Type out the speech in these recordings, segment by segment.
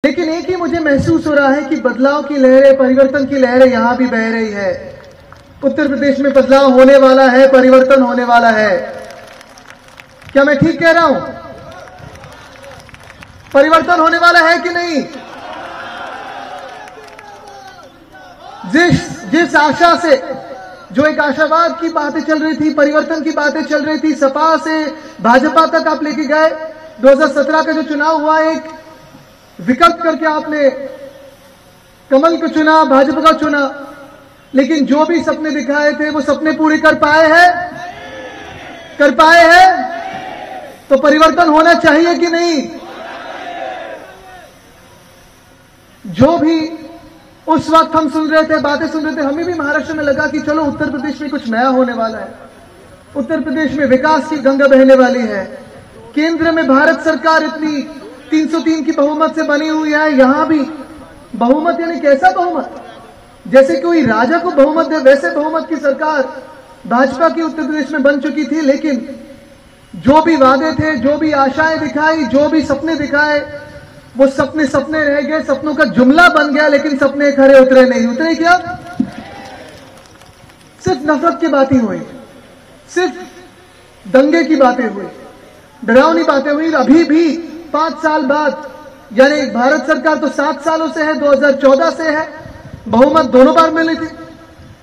लेकिन एक ही मुझे महसूस हो रहा है कि बदलाव की लहरें, परिवर्तन की लहरें यहां भी बह रही है। उत्तर प्रदेश में बदलाव होने वाला है, परिवर्तन होने वाला है। क्या मैं ठीक कह रहा हूं? परिवर्तन होने वाला है कि नहीं? जिस आशा से, जो एक आशावाद की बातें चल रही थी, परिवर्तन की बातें चल रही थी, सपा से भाजपा तक आप लेके गए। 2017 का जो चुनाव हुआ, एक विकल्प करके आपने कमल को चुना, भाजपा का चुना, लेकिन जो भी सपने दिखाए थे वो सपने पूरे कर पाए हैं? कर पाए हैं? तो परिवर्तन होना चाहिए कि नहीं? जो भी उस वक्त हम सुन रहे थे, बातें सुन रहे थे, हमें भी महाराष्ट्र में लगा कि चलो उत्तर प्रदेश में कुछ नया होने वाला है, उत्तर प्रदेश में विकास की गंगा बहने वाली है। केंद्र में भारत सरकार इतनी 303 की बहुमत से बनी हुई है, यहां भी बहुमत, यानी कैसा बहुमत? जैसे कोई राजा को बहुमत दे वैसे बहुमत की सरकार भाजपा की उत्तर प्रदेश में बन चुकी थी। लेकिन जो भी वादे थे, जो भी आशाएं दिखाई, जो भी सपने दिखाए, वो सपने सपने रह गए, सपनों का जुमला बन गया, लेकिन सपने खरे उतरे नहीं। उतरे क्या? सिर्फ नफरत की बातें हुई, सिर्फ दंगे की बातें हुई, डरावनी बातें हुई। अभी भी 5 साल बाद, यानी भारत सरकार तो 7 सालों से है, 2014 से है, बहुमत दोनों बार मिली थी।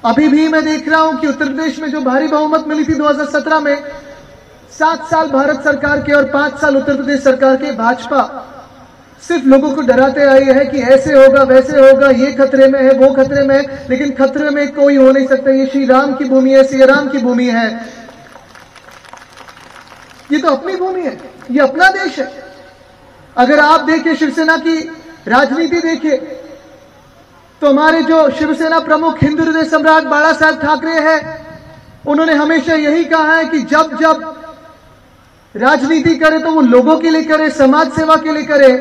अभी भी मैं देख रहा हूं कि उत्तर प्रदेश में जो भारी बहुमत मिली थी 2017 में, 7 साल भारत सरकार के और 5 साल उत्तर प्रदेश सरकार के, भाजपा सिर्फ लोगों को डराते आई है कि ऐसे होगा, वैसे होगा, ये खतरे में है, वो खतरे में है। लेकिन खतरे में कोई हो नहीं सकता। ये श्री राम की भूमि है, सिया राम की भूमि है, ये तो अपनी भूमि है, ये अपना देश है। अगर आप देखिए शिवसेना की राजनीति देखिए, तो हमारे जो शिवसेना प्रमुख हिंदू हृदय सम्राट बाला साहब ठाकरे हैं, उन्होंने हमेशा यही कहा है कि जब जब राजनीति करे तो वो लोगों के लिए करे, समाज सेवा के लिए करे,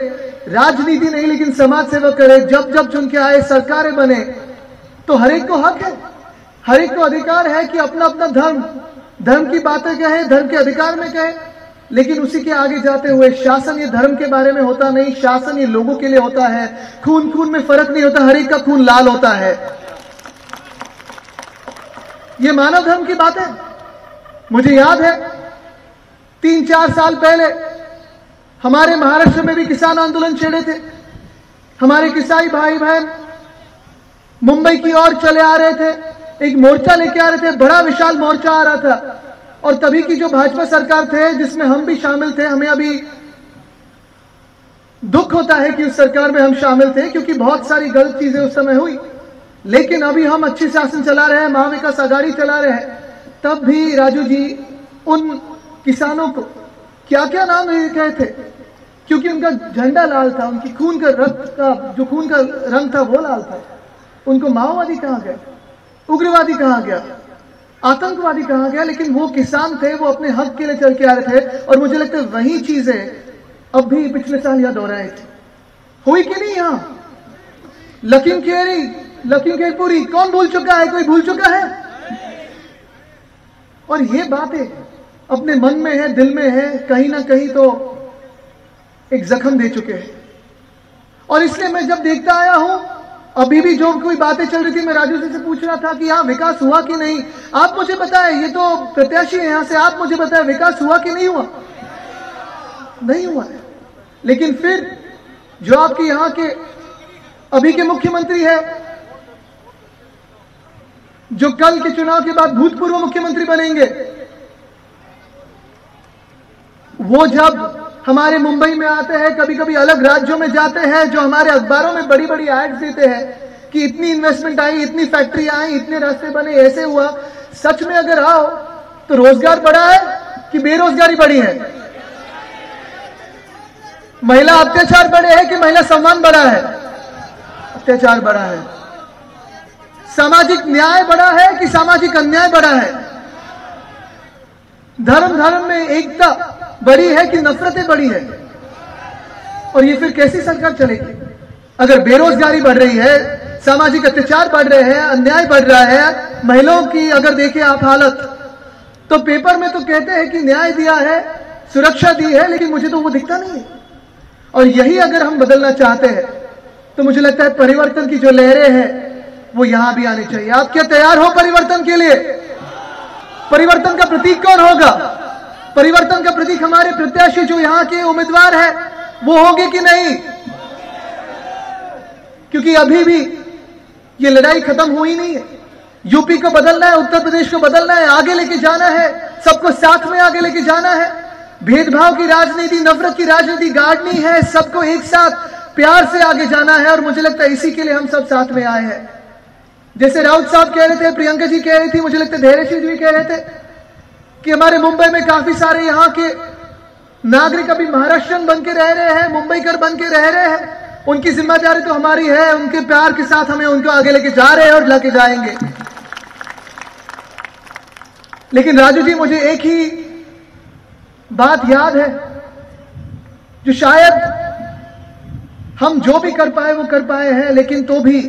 राजनीति नहीं लेकिन समाज सेवा करे। जब जब चुन के आए, सरकारें बने, तो हर एक को हक है, हर एक को अधिकार है कि अपना अपना धर्म की बातें कहे, धर्म के अधिकार में कहे। लेकिन उसी के आगे जाते हुए शासन ये धर्म के बारे में होता नहीं, शासन ये लोगों के लिए होता है। खून खून में फर्क नहीं होता, हर एक का खून लाल होता है। ये मानव धर्म की बात है। मुझे याद है 3-4 साल पहले हमारे महाराष्ट्र में भी किसान आंदोलन छेड़े थे। हमारे किसाई भाई बहन मुंबई की ओर चले आ रहे थे, एक मोर्चा लेके आ रहे थे, बड़ा विशाल मोर्चा आ रहा था। और तभी की जो भाजपा सरकार थे, जिसमें हम भी शामिल थे, हमें अभी दुख होता है कि उस सरकार में हम शामिल थे, क्योंकि बहुत सारी गलत चीजें उस समय हुई। लेकिन अभी हम अच्छी शासन चला रहे हैं, महाविकास आघाड़ी चला रहे हैं। तब भी राजू जी उन किसानों को क्या क्या नाम कहे थे, क्योंकि उनका झंडा लाल था, उनकी खून का रक्त का जो खून का रंग था वो लाल था। उनको माओवादी कहा गया, उग्रवादी कहा गया, आतंकवादी कहा गया। लेकिन वो किसान थे, वो अपने हक के लिए चल के आ रहे थे। और मुझे लगता है वही चीजें अब भी पिछले साल याद हो रही थी। हुई कि नहीं? यहां लखीमपुरी कौन भूल चुका है? कोई भूल चुका है? और ये बातें अपने मन में है, दिल में है, कहीं ना कहीं तो एक जख्म दे चुके हैं। और इसलिए मैं जब देखता आया हूं, अभी भी जो कोई बातें चल रही थी, मैं राजू जी से पूछ रहा था कि यहां विकास हुआ कि नहीं। आप मुझे बताएं, ये तो प्रत्याशी है यहां से, आप मुझे बताएं विकास हुआ कि नहीं हुआ? नहीं हुआ है। लेकिन फिर जो आपके यहां के अभी के मुख्यमंत्री है, जो कल के चुनाव के बाद भूतपूर्व मुख्यमंत्री बनेंगे, वो जब हमारे मुंबई में आते हैं, कभी कभी अलग राज्यों में जाते हैं, जो हमारे अखबारों में बड़ी बड़ी एड्स देते हैं कि इतनी इन्वेस्टमेंट आई, इतनी फैक्ट्री आई, इतने रास्ते बने, ऐसे हुआ। सच में अगर आओ तो रोजगार बढ़ा है कि बेरोजगारी बढ़ी है? महिला अत्याचार बढ़े हैं कि महिला सम्मान बढ़ा है? अत्याचार बढ़ा है। सामाजिक न्याय बढ़ा है कि सामाजिक अन्याय बढ़ा है? धर्म में एकता बढ़ी है कि नफरतें बढ़ी है? और ये फिर कैसी सरकार चलेगी अगर बेरोजगारी बढ़ रही है, सामाजिक अत्याचार बढ़ रहे हैं, अन्याय बढ़ रहा है। महिलाओं की अगर देखें आप हालत, तो पेपर में तो कहते हैं कि न्याय दिया है, सुरक्षा दी है, लेकिन मुझे तो वो दिखता नहीं है। और यही अगर हम बदलना चाहते हैं तो मुझे लगता है परिवर्तन की जो लहरें हैं वो यहां भी आनी चाहिए। आप क्या तैयार हो परिवर्तन के लिए? परिवर्तन का प्रतीक कौन होगा? परिवर्तन का प्रतीक हमारे प्रत्याशी जो यहां के उम्मीदवार है वो होंगे कि नहीं? क्योंकि अभी भी ये लड़ाई खत्म हुई नहीं है। यूपी को बदलना है, उत्तर प्रदेश को बदलना है, आगे लेके जाना है, सबको साथ में आगे लेके जाना है। भेदभाव की राजनीति, नफरत की राजनीति गाड़नी है, सबको एक साथ प्यार से आगे जाना है। और मुझे लगता है इसी के लिए हम सब साथ में आए हैं। जैसे राउत साहब कह रहे थे, प्रियंका जी कह रही थी, मुझे लगता है धैर्यशील जी भी कह रहे थे कि हमारे मुंबई में काफी सारे यहाँ के नागरिक अभी महाराष्ट्रन बन के रह रहे हैं, मुंबईकर बन के रह रहे हैं। उनकी जिम्मेदारी तो हमारी है, उनके प्यार के साथ हमें उनको आगे लेके जा रहे हैं और लेके जाएंगे। लेकिन राजू जी, मुझे एक ही बात याद है जो शायद हम जो भी कर पाए वो कर पाए हैं, लेकिन तो भी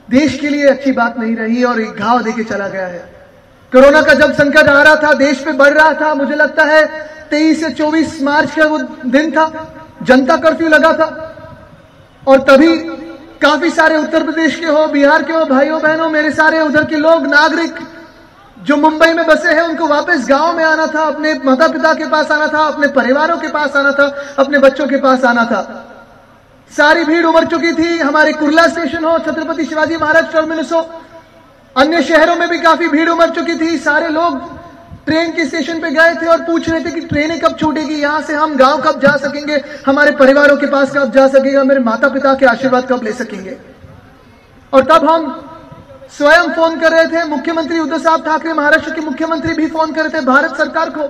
देश के लिए अच्छी बात नहीं रही और एक घाव देके चला गया है। कोरोना का जब संकट आ रहा था, देश पे बढ़ रहा था, मुझे लगता है 23 से 24 मार्च का वो दिन था, जनता कर्फ्यू लगा था। और तभी काफी सारे उत्तर प्रदेश के हो, बिहार के हो भाइयों बहनों, मेरे सारे उधर के लोग, नागरिक जो मुंबई में बसे हैं, उनको वापस गांव में आना था, अपने माता पिता के पास आना था, अपने परिवारों के पास आना था, अपने बच्चों के पास आना था। सारी भीड़ उमड़ चुकी थी। हमारे कुर्ला स्टेशन हो, छत्रपति शिवाजी महाराज टर्मिनस हो, अन्य शहरों में भी काफी भीड़ उमड़ चुकी थी। सारे लोग ट्रेन के स्टेशन पे गए थे और पूछ रहे थे कि ट्रेनें कब छूटेगी, यहां से हम गांव कब जा सकेंगे, हमारे परिवारों के पास कब जा सकेगा, मेरे माता पिता के आशीर्वाद कब ले सकेंगे। और तब हम स्वयं फोन कर रहे थे, मुख्यमंत्री उद्धव साहब ठाकरे, महाराष्ट्र के मुख्यमंत्री भी फोन कर रहे थे भारत सरकार को